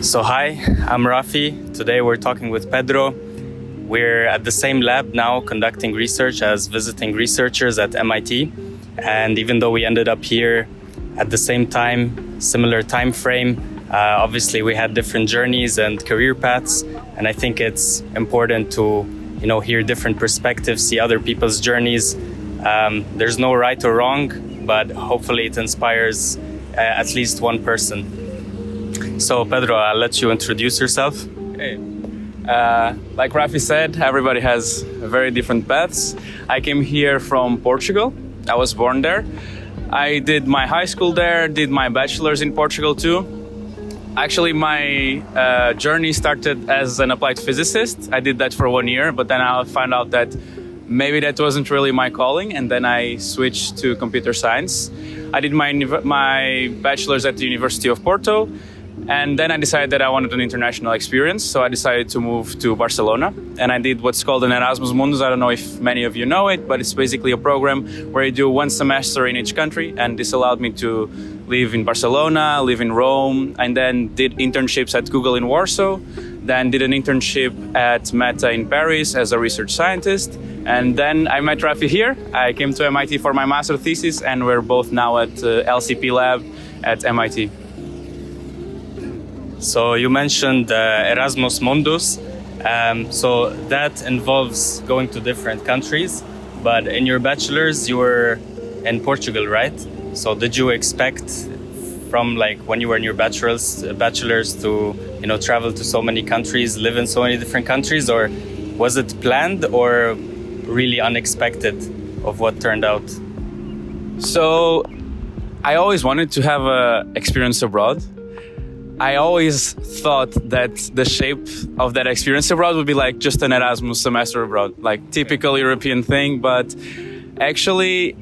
So hi, I'm Rafi. Today we're talking with Pedro. We're at the same lab now conducting research as visiting researchers at MIT. And even though we ended up here at the same time, similar time frame, obviously we had different journeys and career paths. And I think it's important to, hear different perspectives, see other people's journeys. There's no right or wrong, but hopefully it inspires at least one person. So Pedro, I'll let you introduce yourself. Hey. Like Rafi said, everybody has very different paths. I came here from Portugal. I was born there. I did my high school there, did my bachelor's in Portugal too. Actually, my journey started as an applied physicist. I did that for 1 year, but then I found out that maybe that wasn't really my calling, and then I switched to computer science. I did my bachelor's at the University of Porto, and then I decided that I wanted an international experience, so I decided to move to Barcelona. And I did what's called an Erasmus Mundus. I don't know if many of you know it, but it's basically a program where you do one semester in each country. And this allowed me to live in Barcelona, live in Rome, and then did internships at Google in Warsaw. Then did an internship at Meta in Paris as a research scientist. And then I met Rafi here. I came to MIT for my master thesis, and we're both now at LCP lab at MIT. So you mentioned Erasmus Mundus. So that involves going to different countries. But in your bachelor's, you were in Portugal, right? So did you expect from when you were in your bachelor's to travel to so many countries, live in so many different countries, or was it planned or really unexpected of what turned out? So I always wanted to have an experience abroad. I always thought that the shape of that experience abroad would be like just an Erasmus semester abroad, like typical European thing. But actually,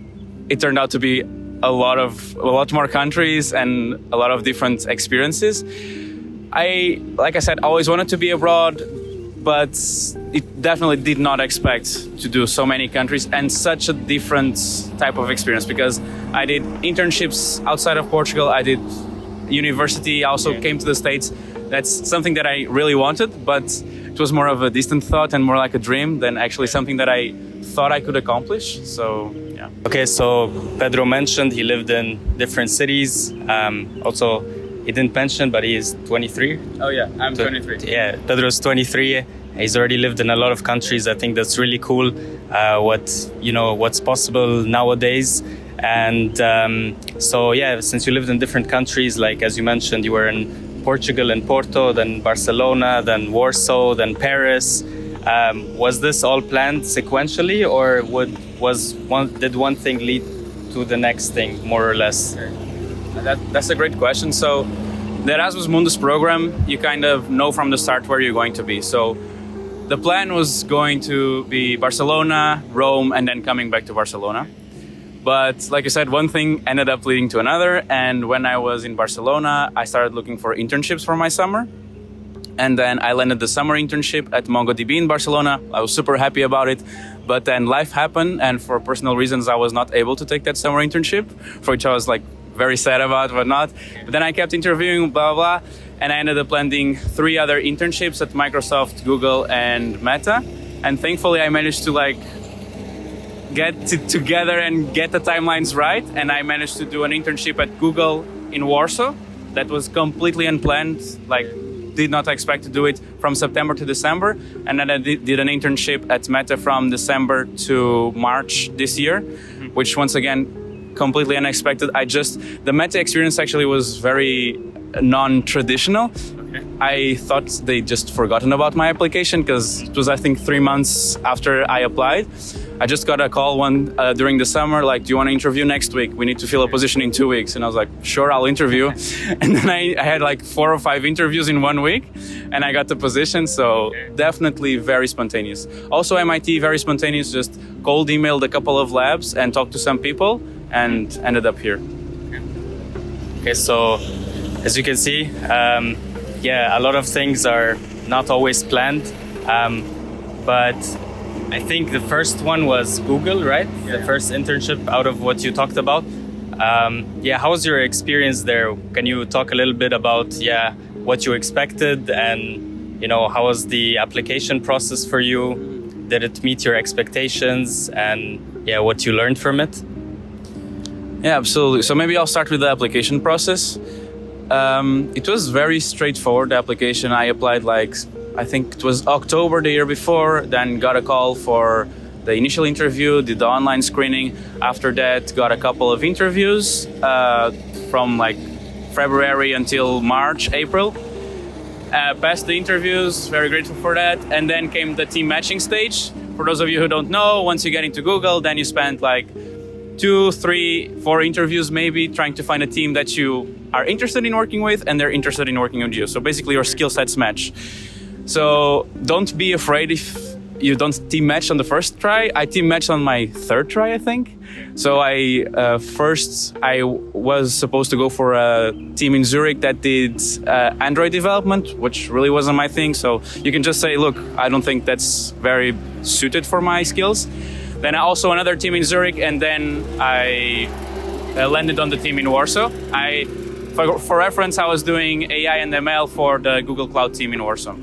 it turned out to be a lot more countries and a lot of different experiences. Like I said, always wanted to be abroad, but it definitely did not expect to do so many countries and such a different type of experience, because I did internships outside of Portugal. I did university, also came to the States. That's something that I really wanted, but it was more of a distant thought and more like a dream than actually something that I thought I could accomplish. So, yeah. Okay, so Pedro mentioned he lived in different cities. Also, he didn't mention, but he is 23. Oh yeah, I'm 23. Yeah, Pedro's 23. He's already lived in a lot of countries. I think that's really cool. What's possible nowadays. And since you lived in different countries, like as you mentioned, you were in Portugal and Porto, then Barcelona, then Warsaw, then Paris. Was this all planned sequentially, or did one thing lead to the next thing, more or less? That's a great question. So the Erasmus Mundus program, you kind of know from the start where you're going to be. So the plan was going to be Barcelona, Rome, and then coming back to Barcelona. But like I said, one thing ended up leading to another. And when I was in Barcelona, I started looking for internships for my summer. And then I landed the summer internship at MongoDB in Barcelona. I was super happy about it. But then life happened, and for personal reasons, I was not able to take that summer internship, for which I was very sad about, but not. But then I kept interviewing, blah, blah, blah. And I ended up landing 3 other internships at Microsoft, Google, and Meta. And thankfully, I managed to get it together and get the timelines right. And I managed to do an internship at Google in Warsaw. That was completely unplanned, did not expect to do it, from September to December. And then I did an internship at Meta from December to March this year, which once again, completely unexpected. The Meta experience actually was very non-traditional. Okay. I thought they just forgotten about my application, because it was, I think, 3 months after I applied. I just got a call during the summer, do you want to interview next week? We need to fill a position in 2 weeks. And I was like, sure, I'll interview. And then I had 4 or 5 interviews in 1 week, and I got the position. So definitely very spontaneous. Also MIT, very spontaneous, just cold emailed a couple of labs and talked to some people and ended up here. Okay, so as you can see, a lot of things are not always planned, but I think the first one was Google, right? Yeah. The first internship out of what you talked about. How was your experience there? Can you talk a little bit about what you expected, and how was the application process for you? Did it meet your expectations, and what you learned from it? Yeah, absolutely. So maybe I'll start with the application process. It was very straightforward, the application. I applied I think it was October the year before, then got a call for the initial interview, did the online screening. After that, got a couple of interviews from February until March, April. Passed the interviews, very grateful for that. And then came the team matching stage. For those of you who don't know, once you get into Google, then you spend 2, 3, 4 interviews maybe trying to find a team that you are interested in working with and they're interested in working with you. So basically your skill sets match. So don't be afraid if you don't team match on the first try. I team matched on my third try, I think. So I was supposed to go for a team in Zurich that did Android development, which really wasn't my thing. So you can just say, look, I don't think that's very suited for my skills. Then also another team in Zurich, and then I landed on the team in Warsaw. For reference, I was doing AI and ML for the Google Cloud team in Warsaw.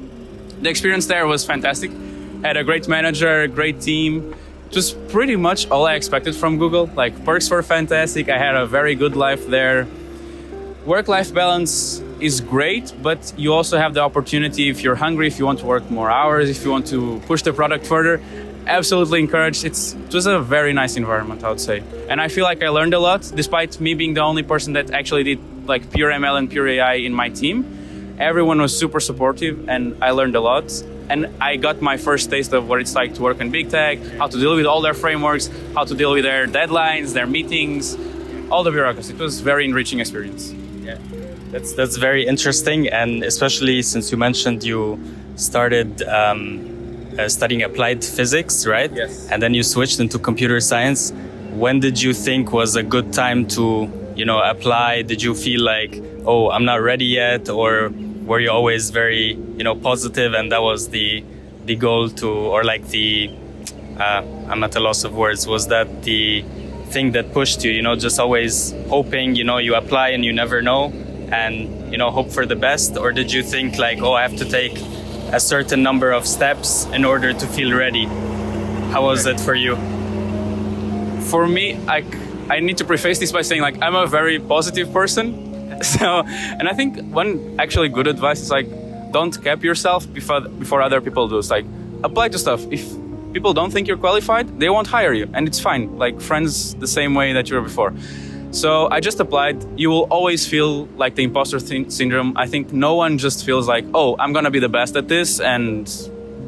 The experience there was fantastic. Had a great manager, great team. It was pretty much all I expected from Google. Perks were fantastic. I had a very good life there. Work-life balance is great, but you also have the opportunity, if you're hungry, if you want to work more hours, if you want to push the product further, absolutely encouraged. It was a very nice environment, I would say. And I feel like I learned a lot, despite me being the only person that actually did pure ML and pure AI in my team. Everyone was super supportive and I learned a lot. And I got my first taste of what it's like to work in big tech, how to deal with all their frameworks, how to deal with their deadlines, their meetings, all the bureaucracy. It was a very enriching experience. Yeah, that's very interesting. And especially since you mentioned you started studying applied physics, right? Yes. And then you switched into computer science. When did you think was a good time to, apply? Did you feel like, oh, I'm not ready yet? Or were you always very, positive and that was the goal to, or I'm at a loss of words. Was that the thing that pushed you, just always hoping, you apply and you never know and, hope for the best? Or did you think oh, I have to take a certain number of steps in order to feel ready? How was it for you? For me, I need to preface this by saying I'm a very positive person. So, and I think one actually good advice is don't cap yourself before other people do. It's apply to stuff. If people don't think you're qualified, they won't hire you, and it's fine. Friends the same way that you were before. So I just applied. You will always feel the imposter syndrome. I think no one just feels oh, I'm gonna be the best at this, and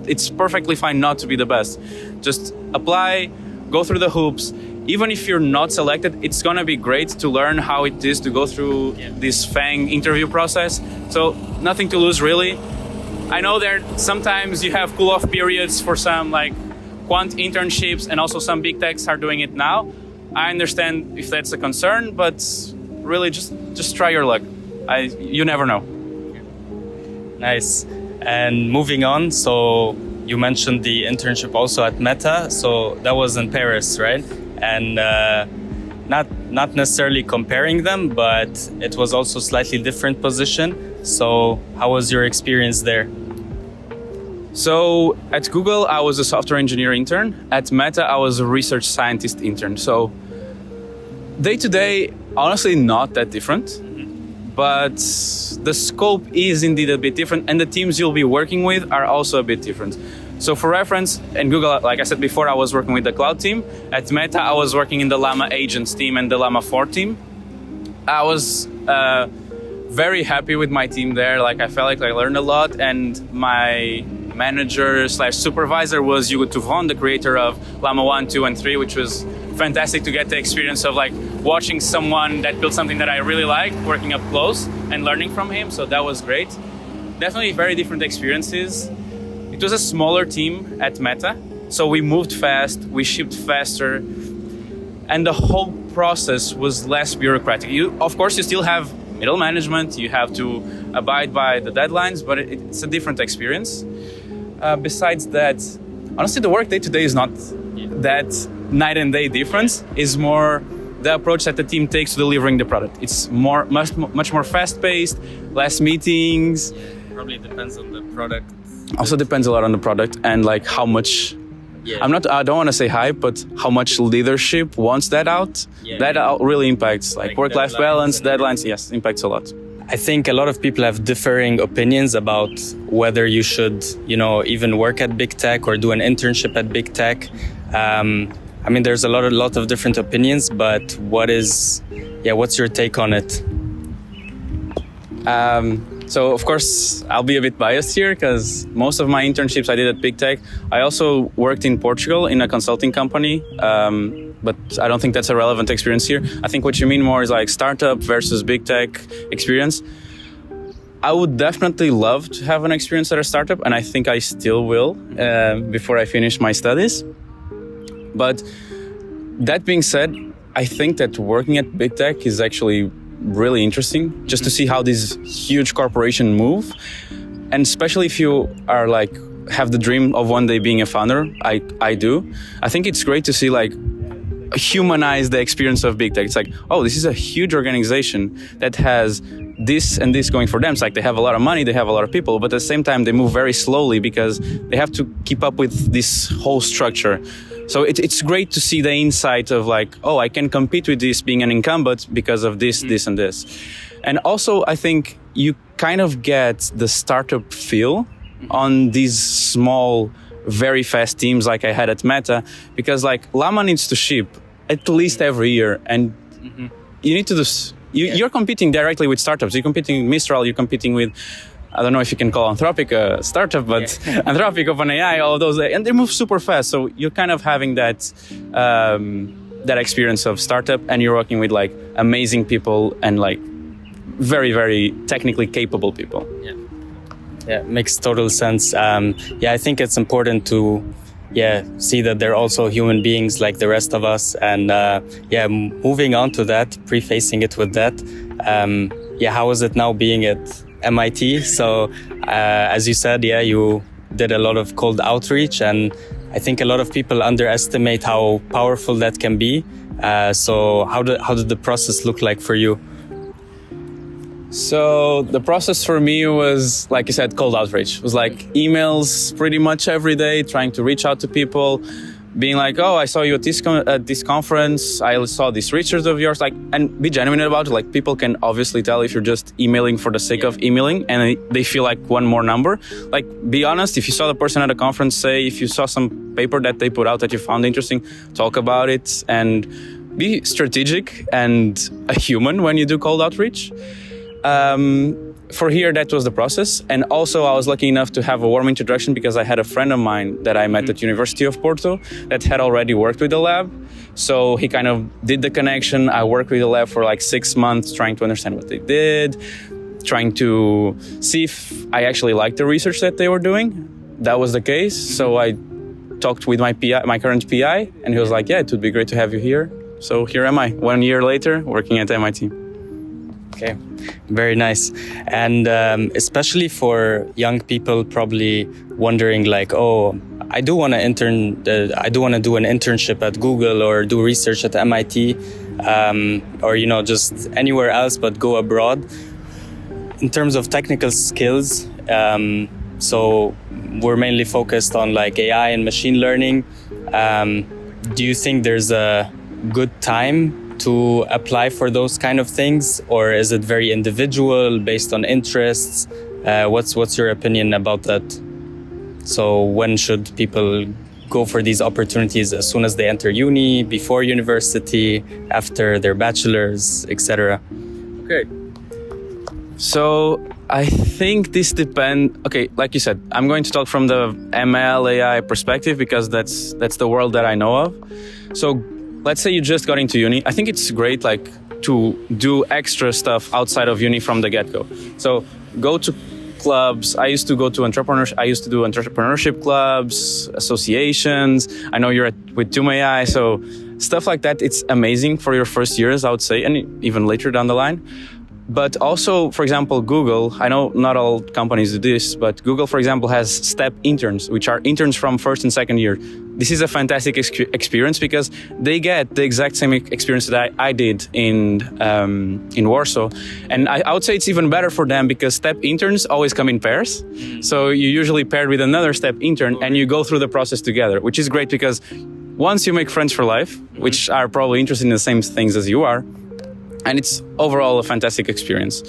it's perfectly fine not to be the best. Just apply, go through the hoops. Even if you're not selected, it's gonna be great to learn how it is to go through this FANG interview process. So nothing to lose, really. I know there sometimes you have cool-off periods for some quant internships, and also some big techs are doing it now. I understand if that's a concern, but really just try your luck. You never know. Nice. And moving on, so you mentioned the internship also at Meta, so that was in Paris, right? And not necessarily comparing them, but it was also slightly different position. So how was your experience there? So at Google, I was a software engineer intern. At Meta, I was a research scientist intern. So day to day, honestly, not that different. But the scope is indeed a bit different, and the teams you'll be working with are also a bit different. So for reference, in Google, like I said before, I was working with the cloud team. At Meta, I was working in the Llama agents team and the Llama 4 team. I was very happy with my team there. I felt like I learned a lot, and my manager / supervisor was Hugo Touvron, the creator of Llama 1, 2, and 3, which was fantastic to get the experience of watching someone that built something that I really liked, working up close and learning from him. So that was great. Definitely very different experiences. It was a smaller team at Meta, so we moved fast, we shipped faster, and the whole process was less bureaucratic. Of course, you still have middle management, you have to abide by the deadlines, but it's a different experience. Besides that, honestly, the work day to day is not that night and day difference. It's more the approach that the team takes to delivering the product. It's much more fast-paced, less meetings. Probably depends on the product. Also depends a lot on the product and like how much. I don't want to say hype, but how much leadership wants that out. Really impacts like work-life balance, deadlines. Yes, impacts a lot. I think a lot of people have differing opinions about whether you should, even work at big tech or do an internship at big tech. I mean, there's a lot of different opinions, but what's your take on it? So of course, I'll be a bit biased here because most of my internships I did at big tech. I also worked in Portugal in a consulting company, but I don't think that's a relevant experience here. I think what you mean more is like startup versus big tech experience. I would definitely love to have an experience at a startup, and I think I still will before I finish my studies. But that being said, I think that working at big tech is actually really interesting just to see how these huge corporations move. And especially if you are like have the dream of one day being a founder, I do. I think it's great to see like humanize the experience of big tech. It's like, oh, this is a huge organization that has this and this going for them. It's like they have a lot of money, they have a lot of people, but at the same time they move very slowly because they have to keep up with this whole structure. So it's great to see the insight of like, oh, I can compete with this being an incumbent because of this, this, and this. And also, I think you kind of get the startup feel on these small, very fast teams like I had at Meta, because like Llama needs to ship at least every year. And you need to do, you're competing directly with startups. You're competing with Mistral, you're competing with, I don't know if you can call Anthropic a startup, but Anthropic, OpenAI, all of those, and they move super fast. So you're kind of having that that experience of startup, and you're working with like amazing people and like very, very technically capable people. Yeah, makes total sense. I think it's important to see that they're also human beings like the rest of us. And moving on to that, prefacing it with that, how is it now being at MIT? So as you said, you did a lot of cold outreach, and I think a lot of people underestimate how powerful that can be. So how did the process look like for you? So the process for me was, like you said, cold outreach. It was like emails pretty much every day, trying to reach out to people, being like, oh, I saw you at this conference. I saw this research of yours, like, and be genuine about it. Like, people can obviously tell if you're just emailing for the sake of emailing, and they feel like one more number. Like, be honest. If you saw the person at a conference, say if you saw some paper that they put out that you found interesting, talk about it, and be strategic and a human when you do cold outreach. For here, that was the process. And also I was lucky enough to have a warm introduction because I had a friend of mine that I met at University of Porto that had already worked with the lab. So he kind of did the connection. I worked with the lab for like 6 months, trying to understand what they did, trying to see if I actually liked the research that they were doing. That was the case. So I talked with my PI, my current PI, and he was like, yeah, it would be great to have you here. So here am I, 1 year later, working at MIT. Okay, very nice. And especially for young people probably wondering like, oh, I do want to do an internship at Google or do research at MIT, or just anywhere else but go abroad. In terms of technical skills, so we're mainly focused on like AI and machine learning. Do you think there's a good time to apply for those kind of things, or is it very individual based on interests? What's your opinion about that? So when should people go for these opportunities? As soon as they enter uni, before university, after their bachelor's, etc.? Okay. So I think this depends. Okay, like you said, I'm going to talk from the ML AI perspective because that's the world that I know of. So let's say you just got into uni. I think it's great like to do extra stuff outside of uni from the get-go. So go to clubs. I used to do entrepreneurship clubs, associations. I know you're with Tum AI, so stuff like that. It's amazing for your first years, I would say, and even later down the line. But also, for example, Google, I know not all companies do this, but Google, for example, has step interns, which are interns from first and second year. This is a fantastic experience because they get the exact same experience that I did in Warsaw. And I would say it's even better for them because step interns always come in pairs. So you usually paired with another step intern and you go through the process together, which is great because once you make friends for life, which are probably interested in the same things as you are, and it's overall a fantastic experience.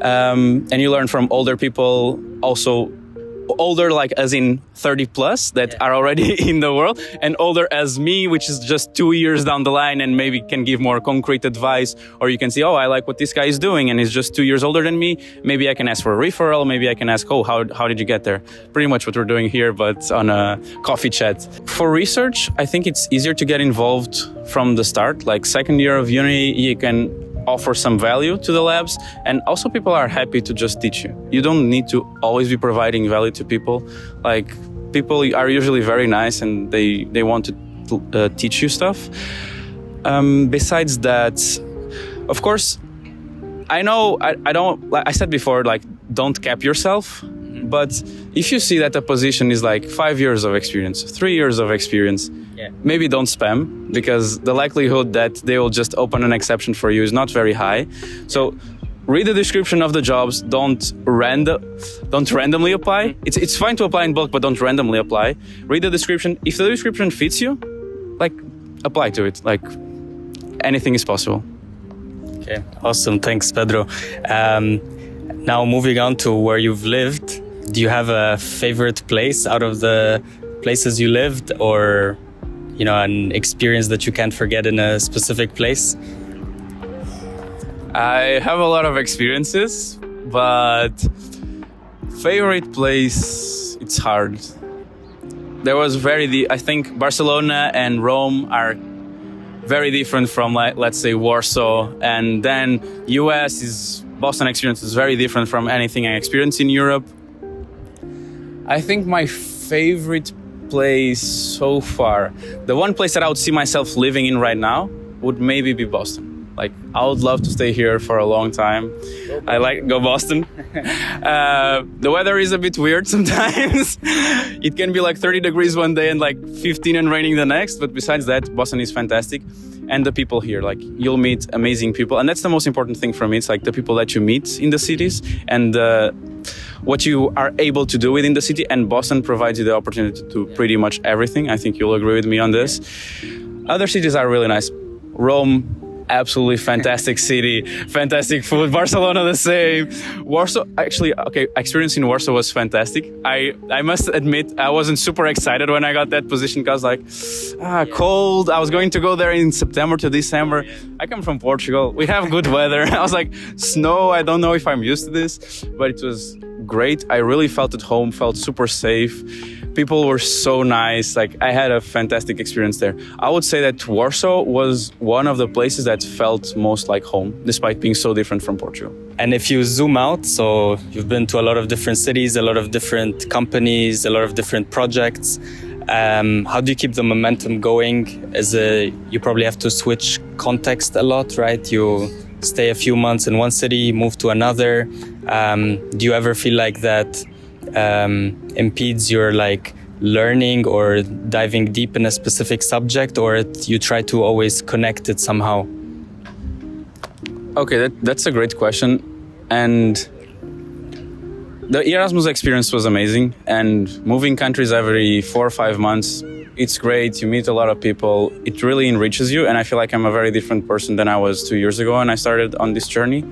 And you learn from older people, also older like as in 30 plus that are already in the world, and older as me, which is just 2 years down the line and maybe can give more concrete advice, or you can see, oh, I like what this guy is doing and he's just 2 years older than me. Maybe I can ask for a referral. Maybe I can ask, oh, how did you get there? Pretty much what we're doing here, but on a coffee chat. For research, I think it's easier to get involved from the start. Like second year of uni, you can offer some value to the labs, and also people are happy to just teach you. You don't need to always be providing value to people. Like people are usually very nice and they want to teach you stuff. Besides that, of course, I know I don't, like I said before, like don't cap yourself. But if you see that a position is like 5 years of experience, 3 years of experience, maybe don't spam, because the likelihood that they will just open an exception for you is not very high. So read the description of the jobs. Don't randomly apply. It's fine to apply in bulk, but don't randomly apply. Read the description. If the description fits you, like apply to it. Like anything is possible. Okay, awesome. Thanks, Pedro. Now moving on to where you've lived. Do you have a favorite place out of the places you lived, or an experience that you can't forget in a specific place? I have a lot of experiences, but favorite place, it's hard. There was I think Barcelona and Rome are very different from, let's say, Warsaw, and then Boston experience is very different from anything I experienced in Europe. I think my favorite place so far, the one place that I would see myself living in right now, would maybe be Boston. Like, I would love to stay here for a long time. I like go Boston. The weather is a bit weird sometimes. It can be like 30 degrees one day and like 15 and raining the next. But besides that, Boston is fantastic. And the people here, like you'll meet amazing people. And that's the most important thing for me. It's like the people that you meet in the cities and what you are able to do within the city. And Boston provides you the opportunity to do pretty much everything. I think you'll agree with me on this. Other cities are really nice. Rome, absolutely fantastic city, fantastic food. Barcelona, the same. Warsaw, actually, experience in Warsaw was fantastic. I must admit, I wasn't super excited when I got that position because cold. I was going to go there in September to December. I come from Portugal. We have good weather. I was like, snow, I don't know if I'm used to this, but it was great. I really felt at home, felt super safe. People were so nice. Like, I had a fantastic experience there. I would say that Warsaw was one of the places that felt most like home, despite being so different from Portugal. And if you zoom out, so you've been to a lot of different cities, a lot of different companies, a lot of different projects. How do you keep the momentum going? You probably have to switch context a lot, right? You stay a few months in one city, move to another. Do you ever feel like that impedes your learning or diving deep in a specific subject, or you try to always connect it somehow? Okay, that's a great question. And the Erasmus experience was amazing, and moving countries every 4 or 5 months, it's great. You meet a lot of people. It really enriches you, and I feel like I'm a very different person than I was 2 years ago when I started on this journey.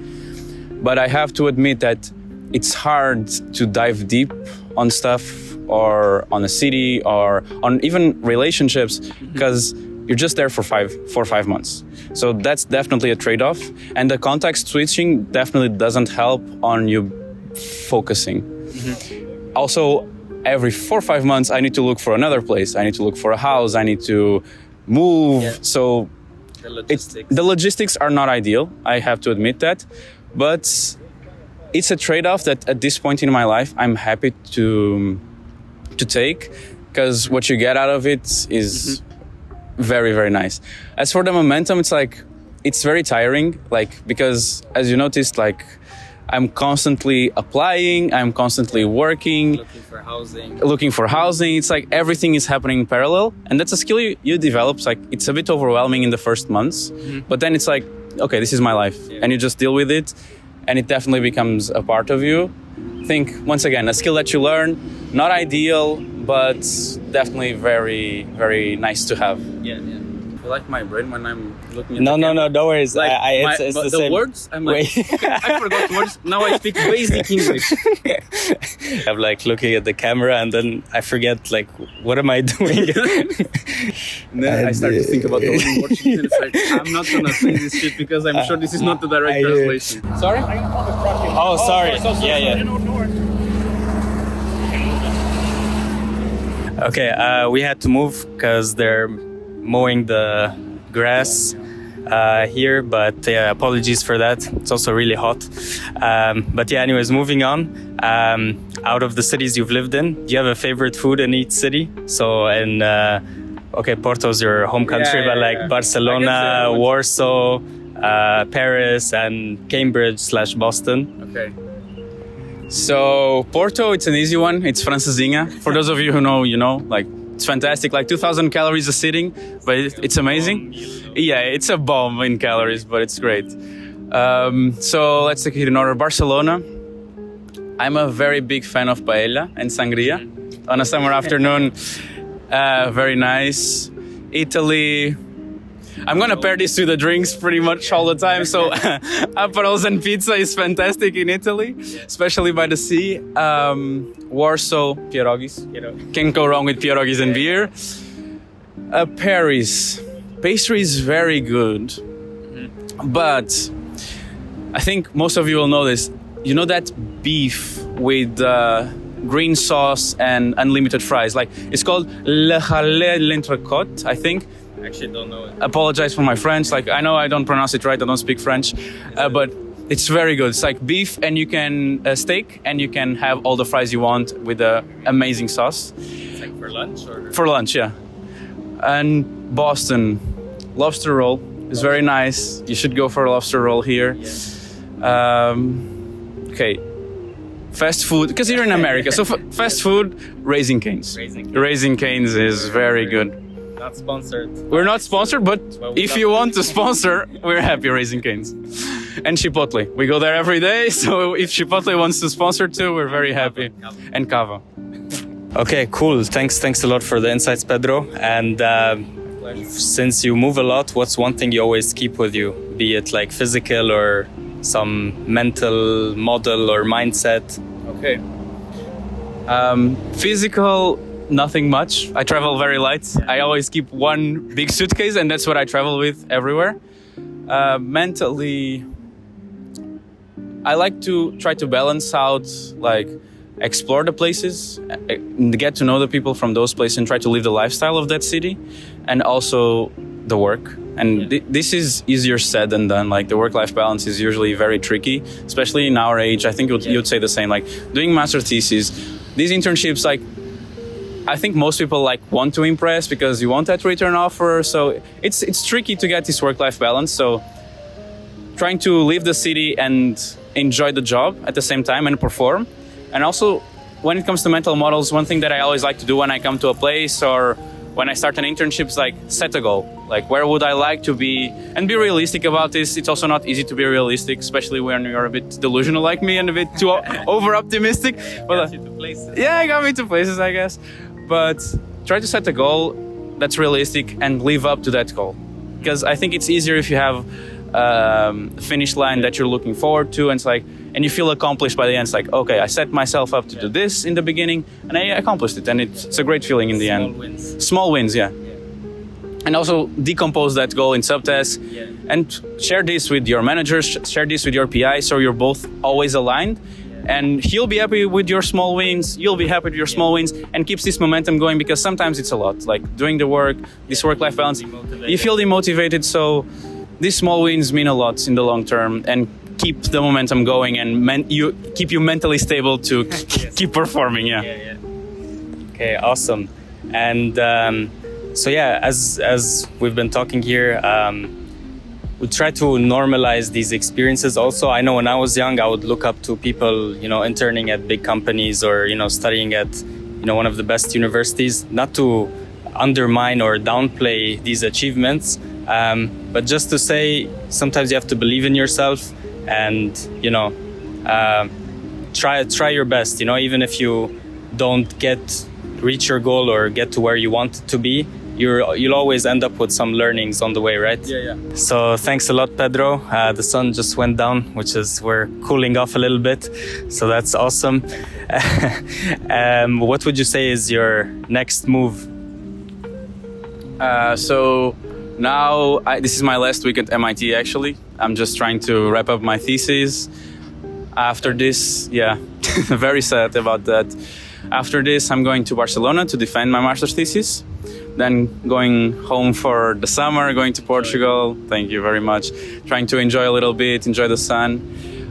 But I have to admit that it's hard to dive deep on stuff or on a city or on even relationships because you're just there for 4 or 5 months. So that's definitely a trade-off. And the context switching definitely doesn't help on you focusing. Also, every 4 or 5 months, I need to look for another place. I need to look for a house. I need to move. Yeah. So the logistics are not ideal. I have to admit that. But it's a trade-off that at this point in my life, I'm happy to take, because what you get out of it is very, very nice. As for the momentum, it's very tiring, like, because as you noticed, like, I'm constantly applying, I'm constantly working, looking for housing. It's like everything is happening in parallel, and that's a skill you develop. Like, it's a bit overwhelming in the first months, but then it's like, okay, this is my life, and you just deal with it, and it definitely becomes a part of you. I think, once again, a skill that you learn, not ideal, but definitely very, very nice to have. You like my brain when I'm looking at No, don't worry. like it's the same. Words, I'm like, okay, I forgot words. Now I speak basic English. I'm like looking at the camera and then I forget, like, what am I doing? And then I start to think about the word in Portuguese, and it's like, I'm not gonna say this shit because I'm sure this is not the direct translation. Sorry? Oh, sorry. Yeah. Okay, we had to move because they're mowing the grass here, but yeah, apologies for that. It's also really hot. But yeah, anyways, moving on. Out of the cities you've lived in, do you have a favorite food in each city? So in okay, Porto's your home country, but like Barcelona, Warsaw, Paris, and Cambridge/Boston. Okay. So Porto, it's an easy one. It's francesinha. For those of you who know, you know, like, it's fantastic. Like 2,000 calories a sitting, but it's amazing. Yeah, it's a bomb in calories, but it's great. So let's take it in order. Barcelona. I'm a very big fan of paella and sangria on a summer afternoon. Very nice. Italy. I'm gonna pair this to the drinks pretty much all the time. So Aperols and pizza is fantastic in Italy, especially by the sea. Warsaw, pierogis. Can't go wrong with pierogis and beer. Paris, pastry is very good, but I think most of you will know this. You know that beef with green sauce and unlimited fries? Like, it's called le halal l'entrecôte, I think. I actually don't know it. Apologize for my French. Like, I know I don't pronounce it right. I don't speak French, but it's very good. It's like beef, and you can steak, and you can have all the fries you want with the amazing sauce. It's like for lunch, or for lunch, yeah. And Boston, lobster roll is very nice. You should go for a lobster roll here. Okay, fast food, because you're in America. So fast food, Raising Cane's. Raising Cane's is very good. Not sponsored. We're not sponsored, but if you want to sponsor, we're happy. Raising Cane's. And Chipotle. We go there every day, so if Chipotle wants to sponsor too, we're very happy. And Cava. Okay, cool. Thanks a lot for the insights, Pedro. And since you move a lot, what's one thing you always keep with you? Be it like physical or some mental model or mindset? Okay. Physical, nothing much. I travel very light. I always keep one big suitcase, and that's what I travel with everywhere. Mentally, I like to try to balance out, like, explore the places, get to know the people from those places, and try to live the lifestyle of that city, and also the work. And this is easier said than done. Like, the work-life balance is usually very tricky, especially in our age. I think you'd say the same. Like, doing master thesis, these internships, like, I think most people like want to impress because you want that return offer. So it's tricky to get this work-life balance. So trying to leave the city and enjoy the job at the same time and perform. And also, when it comes to mental models, one thing that I always like to do when I come to a place or when I start an internship is like set a goal. Like, where would I like to be? And be realistic about this. It's also not easy to be realistic, especially when you're a bit delusional like me and a bit too over-optimistic. But yeah, I got me to places, I guess. But try to set a goal that's realistic and live up to that goal. Because I think it's easier if you have a finish line that you're looking forward to, and it's like, and you feel accomplished by the end. It's like, okay, I set myself up to do this in the beginning, and I accomplished it, and it's a great feeling in the end. Small wins, yeah. And also decompose that goal in subtasks, and share this with your managers, share this with your PI, so you're both always aligned. And he'll be happy with your small wins, you'll be happy with your small wins, and keeps this momentum going, because sometimes it's a lot. Like, doing the work, this work-life balance, you feel demotivated, so these small wins mean a lot in the long term, and keep the momentum going, and keep you mentally stable to keep performing. Okay, awesome. And so yeah, as we've been talking here, we try to normalize these experiences. Also, I know when I was young, I would look up to people, interning at big companies or, studying at, one of the best universities, not to undermine or downplay these achievements, but just to say, sometimes you have to believe in yourself and, try your best, even if you don't reach your goal or get to where you want it to be, you'll always end up with some learnings on the way, right? Yeah. So thanks a lot, Pedro. The sun just went down, we're cooling off a little bit. So that's awesome. What would you say is your next move? So now this is my last week at MIT, actually. I'm just trying to wrap up my thesis. After this, very sad about that. After this, I'm going to Barcelona to defend my master's thesis. Then going home for the summer, going to Portugal. Thank you very much. Trying to enjoy a little bit, enjoy the sun.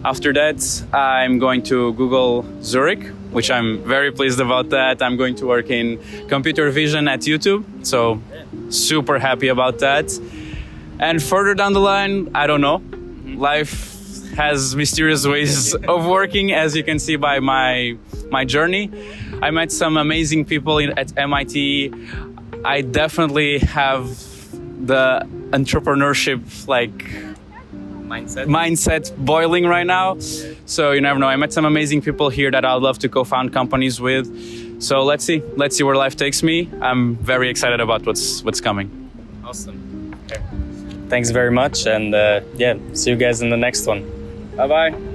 After that, I'm going to Google Zurich, which I'm very pleased about that. I'm going to work in computer vision at YouTube. So super happy about that. And further down the line, I don't know. Life has mysterious ways of working, as you can see by my journey. I met some amazing people at MIT. I definitely have the entrepreneurship mindset boiling right now. So you never know. I met some amazing people here that I'd love to co-found companies with. So let's see where life takes me. I'm very excited about what's coming. Awesome. Okay. Thanks very much, and see you guys in the next one. Bye-bye.